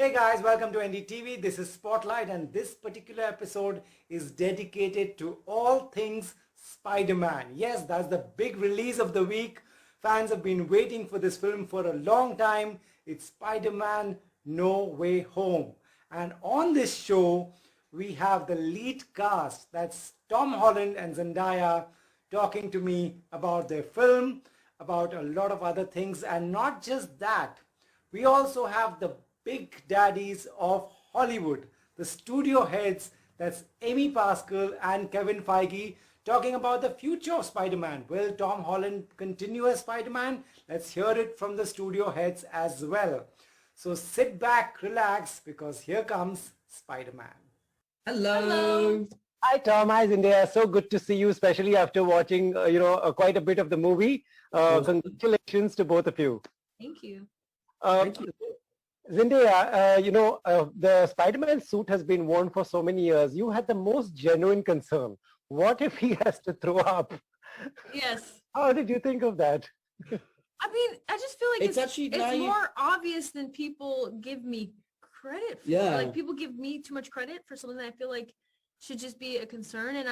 Hey guys, welcome to NDTV. This is Spotlight and this particular episode is dedicated to all things Spider-Man. Yes, that's the big release of the week. Fans have been waiting for this film for a long time. It's Spider-Man No Way Home. And on this show, we have the lead cast. That's Tom Holland and Zendaya talking to me about their film, about a lot of other things. And not just that, we also have the big daddies of Hollywood, the studio heads, that's Amy Pascal and Kevin Feige, talking about the future of Spider-Man. Will Tom Holland continue as Spider-Man? Let's hear it from the studio heads as well. So sit back, relax, because here comes Spider-Man. Hello. Hi Tom, hi Zendaya. So good to see you, especially after watching, quite a bit of the movie. Congratulations to both of you. Thank you. Thank you. Zendaya, the Spider-Man suit has been worn for so many years. You had the most genuine concern. What if he has to throw up? Yes. How did you think of that? I mean, I just feel like It's actually now it's more obvious than people give me credit for. Yeah. Like people give me too much credit for something that I feel like should just be a concern. And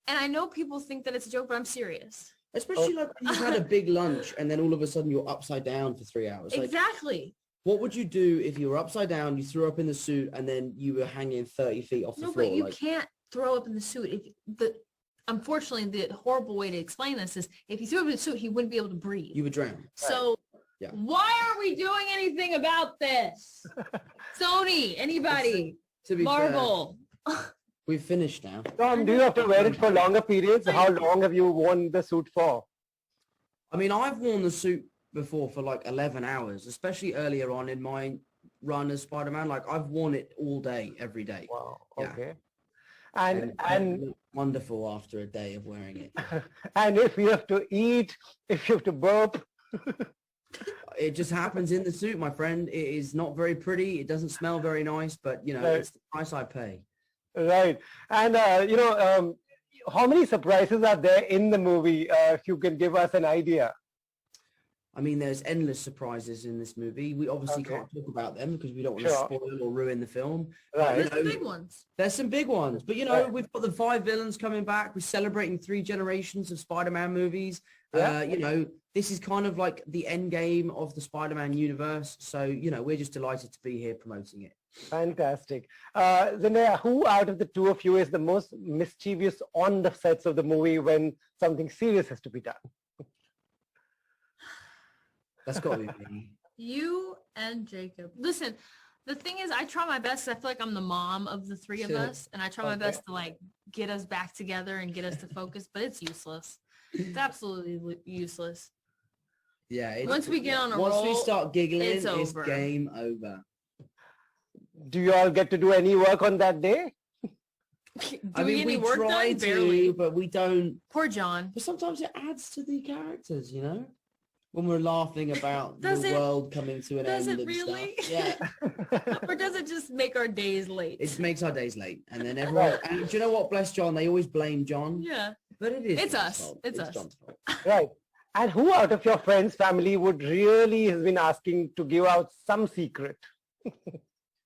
I know people think that it's a joke, but I'm serious. Especially like when you've had a big lunch and then all of a sudden you're upside down for 3 hours. Like, Exactly. what would you do if you were upside down, you threw up in the suit, and then you were hanging 30 feet off the No, floor? but you like, can't throw up in the suit. Unfortunately, the horrible way to explain this is if he threw up in the suit, he wouldn't be able to breathe. you would drown. So Yeah. why are we doing anything about this? Sony, anybody, To be Marvel. fair, we've finished now. Tom, do you have to wear it for longer periods? How long have you worn the suit for? I mean, I've worn the suit before for like 11 hours, especially earlier on in my run as Spider-Man. Like I've worn it all day, every day. Wow, Yeah. okay. And And it looked wonderful after a day of wearing it. and if you have to eat, if you have to burp, It just happens in the suit, my friend. It is not very pretty. It doesn't smell very nice, but you know, Right. it's the price I pay. right? And how many surprises are there in the movie? If you can give us an idea. I mean, there's endless surprises in this movie. We obviously Okay. can't talk about them because we don't want Sure. to spoil or ruin the film. Right. There's You know, the big ones. There's some big ones, but you know, Right. we've got the 5 villains coming back. We're celebrating 3 generations of Spider-Man movies. Yeah. You know, this is kind of like the end game of the Spider-Man universe. So, you know, we're just delighted to be here promoting it. Fantastic. Zendaya, who out of the two of you is the most mischievous on the sets of the movie when something serious has to be done? That's got to be me. You and Jacob. Listen, the thing is, I try my best. I feel like I'm the mom of the 3 of Sure. us, and I try my Okay. best to like get us back together and get us to focus, but it's useless. It's absolutely useless. Yeah. Once we get on a Once we roll, start giggling, it's it's over. game over. Do you all get to do any work on that day? Do I we mean, any we work try done? to, Barely. but we don't. Poor John. But sometimes it adds to the characters, you know? When we're laughing about Does the it? world coming to an Does end it and really? stuff. Yeah, Or does it just make our days late? it makes our days late. And then everyone, and do you know what? Bless John. They always blame John. Yeah. But it is It's John's us. fault. It's us. John's fault. Right. And who out of your friends, family would really has been asking to give out some secret?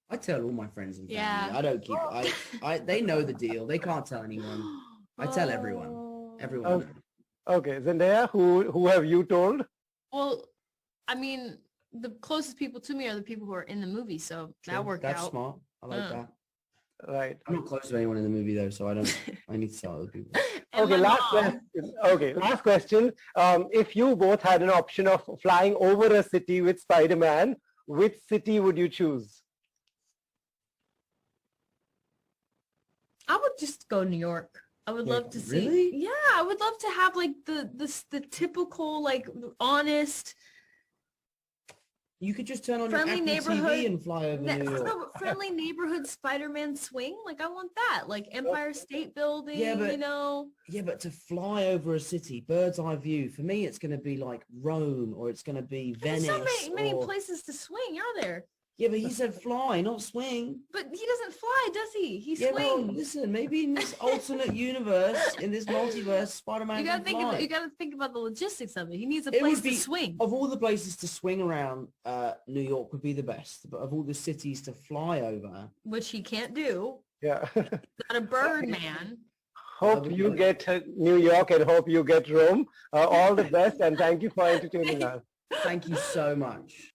I tell all my friends and family. Yeah. I don't keep, they know the deal. They can't tell anyone. I tell everyone. Oh. Everyone. Okay. Okay, Zendaya, who have you told? Well, I mean, the closest people to me are the people who are in the movie, so that Sure. worked That's out. smart. I like that. Right. I'm not close to anyone in the movie though, so I don't, I need to tell other people. And Okay, my last mom. question. Okay, last question. If you both had an option of flying over a city with Spider-Man, which city would you choose? I would just go New York. I would Yeah, love to see. really? Yeah, I would love to have like the typical like honest You could just turn on Friendly your Apple neighborhood- TV and fly over New York. no, friendly neighborhood Spider-Man swing. Like I want that. Like Empire State Building, Yeah, but- you know. Yeah, but to fly over a city, bird's eye view, for me, it's going to be like Rome or it's going to be There's Venice. so many or... places to swing, are there? Yeah, but he said fly, not swing. But he doesn't fly, does he? He Yeah, well, swings. listen, maybe in this alternate universe, in this multiverse, Spider-Man You gotta can think fly. you gotta think about the logistics of it. He needs a It place would be, to swing. of all the places to swing around, New York would be the best. But of all the cities to fly over, Which he can't do. Yeah. Not a bird man. Hope you get New York and hope you get Rome. All the best, and thank you for entertaining us. thank you so much.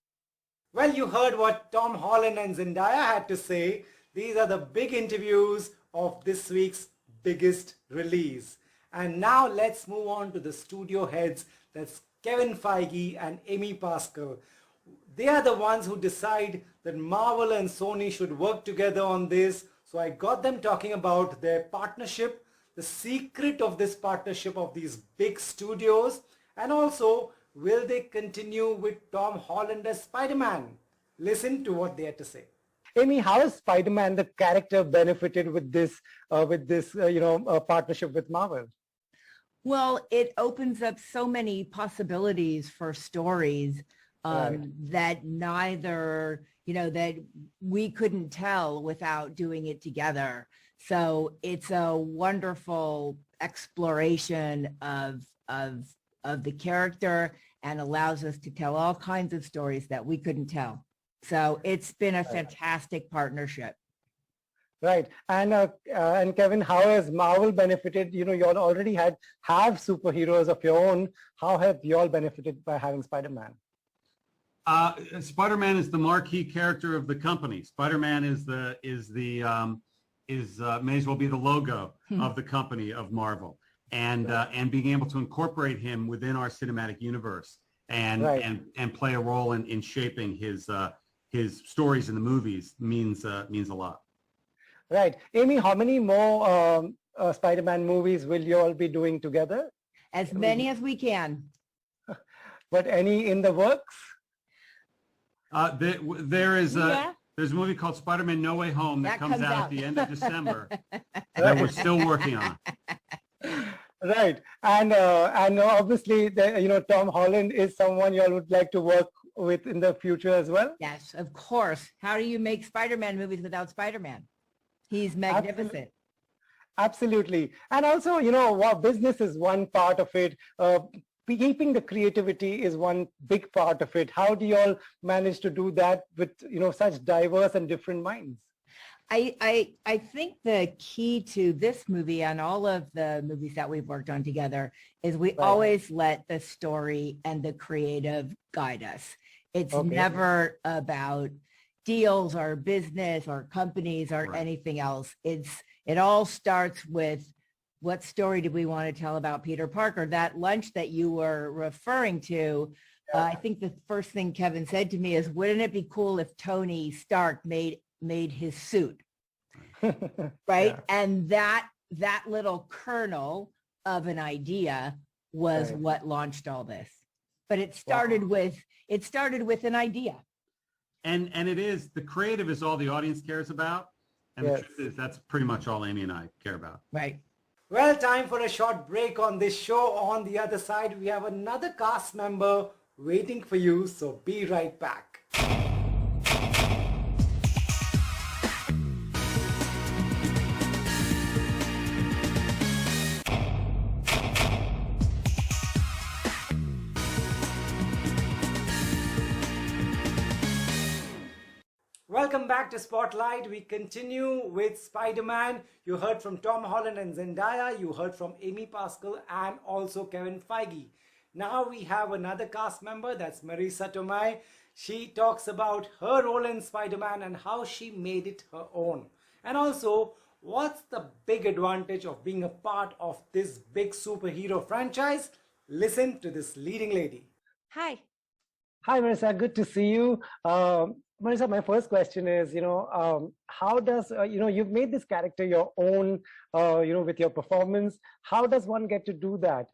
Well, you heard what Tom Holland and Zendaya had to say. These are the big interviews of this week's biggest release. And now let's move on to the studio heads. That's Kevin Feige and Amy Pascal. They are the ones who decide that Marvel and Sony should work together on this. So I got them talking about their partnership, the secret of this partnership of these big studios, and also will they continue with Tom Holland as Spider-Man? Listen to what they had to say. Amy, how has Spider-Man, the character, benefited with this partnership with Marvel? Well, it opens up so many possibilities for stories that neither, that we couldn't tell without doing it together. So it's a wonderful exploration of the character and allows us to tell all kinds of stories that we couldn't tell. So it's been a fantastic partnership. Right. And Kevin, how has Marvel benefited? You all already have superheroes of your own. How have you all benefited by having Spider-Man? Spider-Man is the marquee character of the company. Spider-Man may as well be the logo of the company of Marvel, and being able to incorporate him within our cinematic universe and play a role in shaping his stories in the movies means a lot. Right. Amy, how many more Spider-Man movies will you all be doing together? As many as we can. But any in the works? There's a movie called Spider-Man No Way Home that comes out at the end of December that we're still working on. Right. And obviously, Tom Holland is someone you all would like to work with in the future as well? Yes, of course. How do you make Spider-Man movies without Spider-Man? He's magnificent. Absolutely. And also, business is one part of it. Keeping the creativity is one big part of it. How do you all manage to do that with, such diverse and different minds? I think the key to this movie and all of the movies that we've worked on together is we always let the story and the creative guide us. It's never about deals or business or companies or anything else. It all starts with what story do we want to tell about Peter Parker? That lunch that you were referring to, I think the first thing Kevin said to me is, wouldn't it be cool if Tony Stark made his suit? Right? Yeah. And that little kernel of an idea was what launched all this. But it started with an idea. And it is, the creative is all the audience cares about. And the truth is that's pretty much all Amy and I care about. Right. Well, time for a short break on this show. On the other side, we have another cast member waiting for you, so be right back. Welcome back to Spotlight. We continue with Spider-Man. You heard from Tom Holland and Zendaya. You heard from Amy Pascal and also Kevin Feige. Now we have another cast member, that's Marisa Tomei. She talks about her role in Spider-Man and how she made it her own. And also, what's the big advantage of being a part of this big superhero franchise? Listen to this leading lady. Hi. Hi, Marisa. Good to see you. Marisa, my first question is, how does, you've made this character your own, with your performance. How does one get to do that?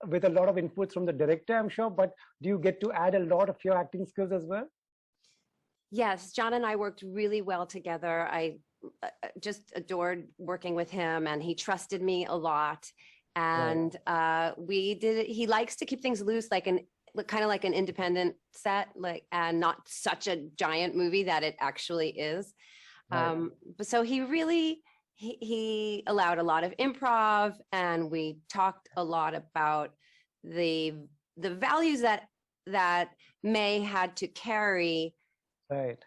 With a lot of inputs from the director, I'm sure, but do you get to add a lot of your acting skills as well? Yes, John and I worked really well together. I just adored working with him, and he trusted me a lot. And we did. He likes to keep things loose, like kind of like an independent set, like, and not such a giant movie that it actually is. But so he really, he allowed a lot of improv, and we talked a lot about the values that May had to carry, right,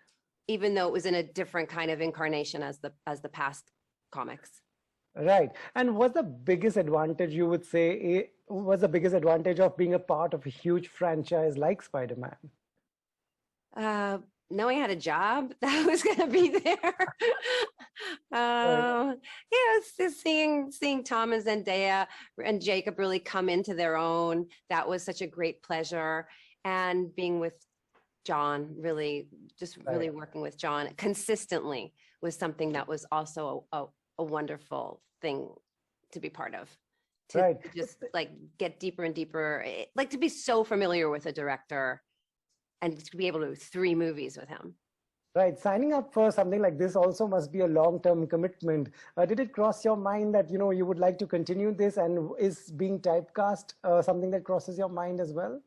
even though it was in a different kind of incarnation as the past comics. Right. And what's the biggest advantage you would say was the biggest advantage of being a part of a huge franchise like Spider-Man? Knowing I had a job that was going to be there. Yeah, it's seeing Tom and Zendaya and Jacob really come into their own. That was such a great pleasure. And being with John, really working with John consistently was something that was also a wonderful thing to be part of. To just like get deeper and deeper, like to be so familiar with a director and to be able to do 3 movies with him. Right. Signing up for something like this also must be a long-term commitment. Did it cross your mind that, you would like to continue this, and is being typecast something that crosses your mind as well?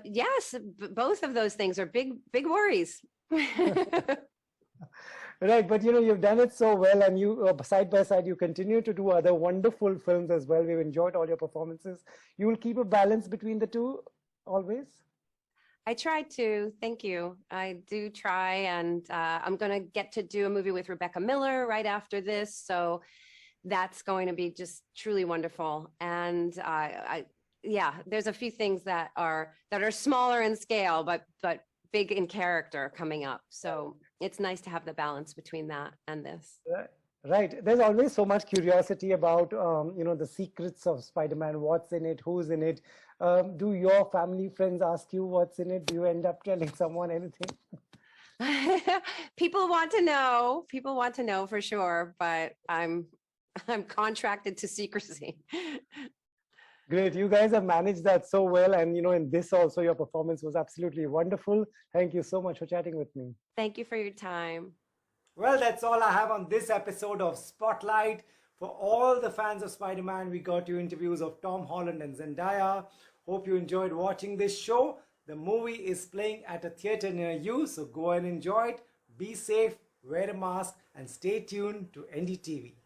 Yes, both of those things are big worries. Right, but you've done it so well, and you side by side you continue to do other wonderful films as well. We've enjoyed all your performances. You will keep a balance between the two always? I try to. Thank you. I do try, and I'm going to get to do a movie with Rebecca Miller right after this, so that's going to be just truly wonderful. And yeah, there's a few things that are smaller in scale, but big in character coming up. So it's nice to have the balance between that and this. Right. There's always so much curiosity about, the secrets of Spider-Man, what's in it, who's in it. Do your family, friends ask you what's in it? Do you end up telling someone anything? People want to know. People want to know for sure, but I'm contracted to secrecy. Great. You guys have managed that so well. And, in this also, your performance was absolutely wonderful. Thank you so much for chatting with me. Thank you for your time. Well, that's all I have on this episode of Spotlight. For all the fans of Spider-Man, we got you interviews of Tom Holland and Zendaya. Hope you enjoyed watching this show. The movie is playing at a theater near you, so go and enjoy it. Be safe, wear a mask, and stay tuned to NDTV.